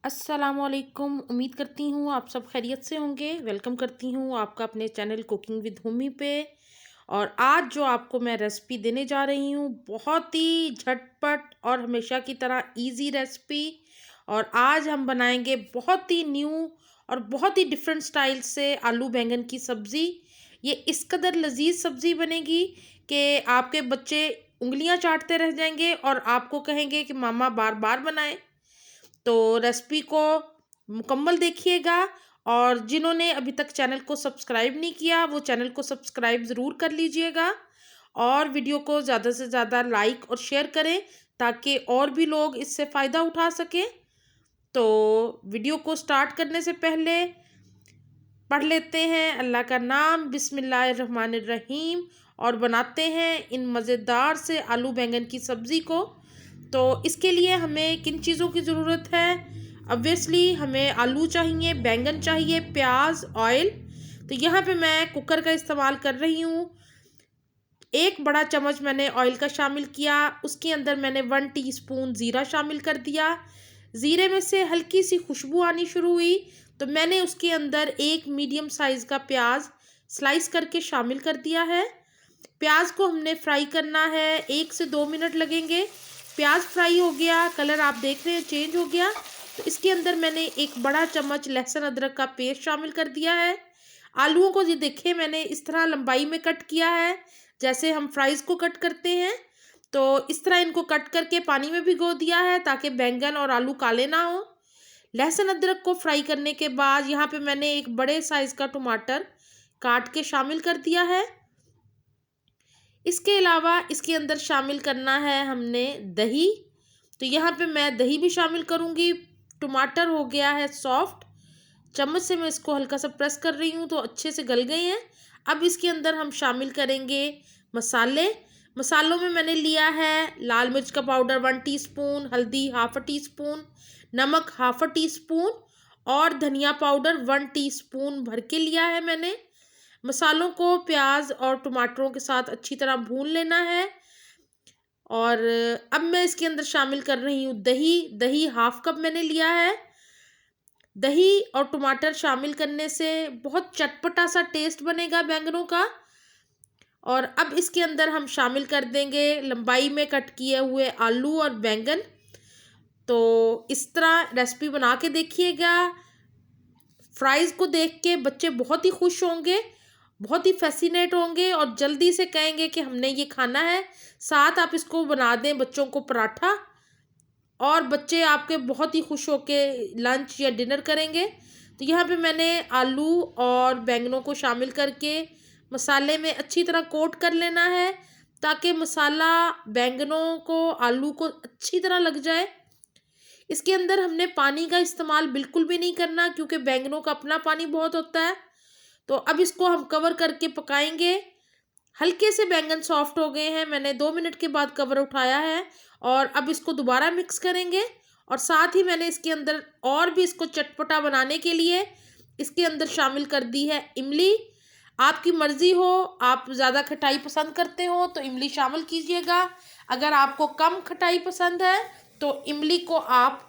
अस्सलामुअलैकुम। उम्मीद करती हूँ आप सब खैरियत से होंगे। वेलकम करती हूँ आपका अपने चैनल कुकिंग विद हुमी पे। और आज जो आपको मैं रेसिपी देने जा रही हूँ, बहुत ही झटपट और हमेशा की तरह इजी रेसिपी। और आज हम बनाएंगे बहुत ही न्यू और बहुत ही डिफरेंट स्टाइल से आलू बैंगन की सब्ज़ी। ये इस कदर लजीज सब्ज़ी बनेगी कि आपके बच्चे उंगलियां चाटते रह जाएंगे और आपको कहेंगे कि मामा बार बार बनाएं। तो रेसिपी को मुकम्मल देखिएगा। और जिन्होंने अभी तक चैनल को सब्सक्राइब नहीं किया वो चैनल को सब्सक्राइब ज़रूर कर लीजिएगा। और वीडियो को ज़्यादा से ज़्यादा लाइक और शेयर करें ताकि और भी लोग इससे फ़ायदा उठा सकें। तो वीडियो को स्टार्ट करने से पहले पढ़ लेते हैं अल्लाह का नाम, बिस्मिल्लाहिर्रहमानिर्रहीम, और बनाते हैं इन मज़ेदार से आलू बैंगन की सब्ज़ी को। तो इसके लिए हमें किन चीज़ों की ज़रूरत है? ऑब्वियसली हमें आलू चाहिए, बैंगन चाहिए, प्याज, ऑयल। तो यहाँ पे मैं कुकर का इस्तेमाल कर रही हूँ। 1 बड़ा चम्मच मैंने ऑयल का शामिल किया, उसके अंदर मैंने 1 टीस्पून ज़ीरा शामिल कर दिया। ज़ीरे में से हल्की सी खुशबू आनी शुरू हुई तो मैंने उसके अंदर 1 मीडियम साइज़ का प्याज स्लाइस करके शामिल कर दिया है। प्याज को हमने फ्राई करना है, 1 से 2 मिनट लगेंगे। प्याज फ्राई हो गया, कलर आप देख रहे हैं चेंज हो गया। तो इसके अंदर मैंने 1 बड़ा चम्मच लहसुन अदरक का पेस्ट शामिल कर दिया है। आलूओं को ये देखें मैंने इस तरह लंबाई में कट किया है जैसे हम फ्राइज़ को कट करते हैं। तो इस तरह इनको कट करके पानी में भिगो दिया है ताकि बैंगन और आलू काले ना हो। लहसुन अदरक को फ्राई करने के बाद यहाँ पे मैंने 1 बड़े साइज़ का टमाटर काट के शामिल कर दिया है। इसके अलावा इसके अंदर शामिल करना है हमने दही। तो यहाँ पे मैं दही भी शामिल करूँगी। टमाटर हो गया है सॉफ्ट, चम्मच से मैं इसको हल्का सा प्रेस कर रही हूँ तो अच्छे से गल गए हैं। अब इसके अंदर हम शामिल करेंगे मसाले। मसालों में मैंने लिया है लाल मिर्च का पाउडर 1 टीस्पून, हल्दी 1/2 टीस्पून, नमक 1/2 टीस्पून और धनिया पाउडर 1 टीस्पून भर के लिया है मैंने। मसालों को प्याज और टमाटरों के साथ अच्छी तरह भून लेना है। और अब मैं इसके अंदर शामिल कर रही हूँ दही। दही 1/2 कप मैंने लिया है। दही और टमाटर शामिल करने से बहुत चटपटा सा टेस्ट बनेगा बैंगनों का। और अब इसके अंदर हम शामिल कर देंगे लंबाई में कट किए हुए आलू और बैंगन। तो इस तरह रेसिपी बना के देखिएगा। फ्राइज़ को देख के बच्चे बहुत ही खुश होंगे, बहुत ही फैसिनेट होंगे और जल्दी से कहेंगे कि हमने ये खाना है। साथ आप इसको बना दें बच्चों को पराठा और बच्चे आपके बहुत ही खुश होके लंच या डिनर करेंगे। तो यहाँ पे मैंने आलू और बैंगनों को शामिल करके मसाले में अच्छी तरह कोट कर लेना है ताकि मसाला बैंगनों को आलू को अच्छी तरह लग जाए। इसके अंदर हमने पानी का इस्तेमाल बिल्कुल भी नहीं करना क्योंकि बैंगनों का अपना पानी बहुत होता है। तो अब इसको हम कवर करके पकाएंगे। हल्के से बैंगन सॉफ्ट हो गए हैं, मैंने 2 मिनट के बाद कवर उठाया है और अब इसको दोबारा मिक्स करेंगे। और साथ ही मैंने इसके अंदर और भी इसको चटपटा बनाने के लिए इसके अंदर शामिल कर दी है इमली। आपकी मर्ज़ी हो, आप ज़्यादा खटाई पसंद करते हो तो इमली शामिल कीजिएगा। अगर आपको कम खटाई पसंद है तो इमली को आप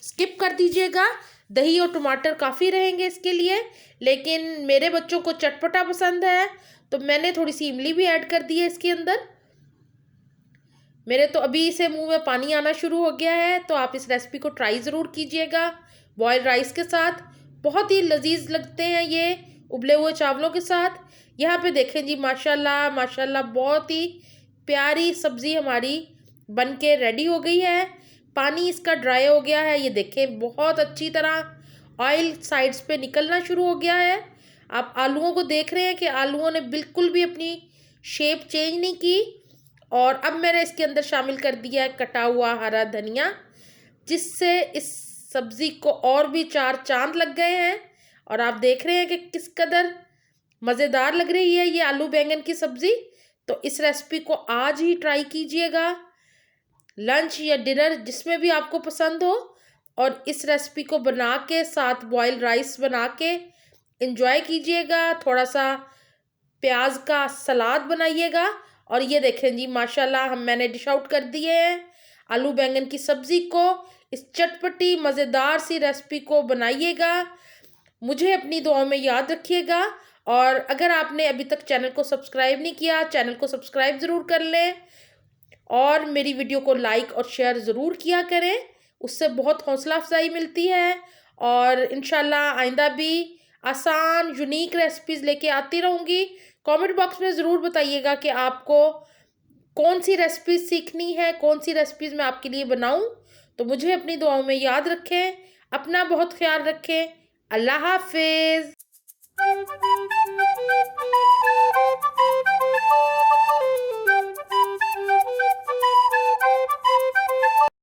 स्किप कर दीजिएगा। दही और टमाटर काफ़ी रहेंगे इसके लिए, लेकिन मेरे बच्चों को चटपटा पसंद है तो मैंने थोड़ी सी इमली भी ऐड कर दी है इसके अंदर। मेरे तो अभी से मुंह में पानी आना शुरू हो गया है। तो आप इस रेसिपी को ट्राई ज़रूर कीजिएगा बॉयल्ड राइस के साथ। बहुत ही लजीज लगते हैं ये उबले हुए चावलों के साथ। यहाँ पे देखें जी, माशाल्लाह माशाल्लाह, बहुत ही प्यारी सब्ज़ी हमारी बन के रेडी हो गई है। पानी इसका ड्राई हो गया है, ये देखें बहुत अच्छी तरह ऑयल साइड्स पे निकलना शुरू हो गया है। आप आलूओं को देख रहे हैं कि आलूओं ने बिल्कुल भी अपनी शेप चेंज नहीं की। और अब मैंने इसके अंदर शामिल कर दिया है कटा हुआ हरा धनिया, जिससे इस सब्ज़ी को और भी 4 चांद लग गए हैं। और आप देख रहे हैं कि किस कदर मज़ेदार लग रही है ये आलू बैंगन की सब्ज़ी। तो इस रेसिपी को आज ही ट्राई कीजिएगा, लंच या डिनर जिसमें भी आपको पसंद हो। और इस रेसिपी को बना के साथ बॉइल्ड राइस बना के एंजॉय कीजिएगा। थोड़ा सा प्याज का सलाद बनाइएगा। और ये देखें जी, माशाल्लाह, मैंने डिश आउट कर दिए हैं आलू बैंगन की सब्ज़ी को। इस चटपटी मज़ेदार सी रेसिपी को बनाइएगा। मुझे अपनी दुआओं में याद रखिएगा, और अगर आपने अभी तक चैनल को सब्सक्राइब नहीं किया, चैनल को सब्सक्राइब ज़रूर कर लें, और मेरी वीडियो को लाइक और शेयर ज़रूर किया करें, उससे बहुत हौसला अफजाई मिलती है। और इंशाल्लाह आइंदा भी आसान यूनिक रेसिपीज़ लेके आती रहूँगी। कमेंट बॉक्स में ज़रूर बताइएगा कि आपको कौन सी रेसिपीज़ सीखनी है, कौन सी रेसिपीज़ मैं आपके लिए बनाऊँ। तो मुझे अपनी दुआओं में याद रखें, अपना बहुत ख्याल रखें। अल्लाह हाफिज़।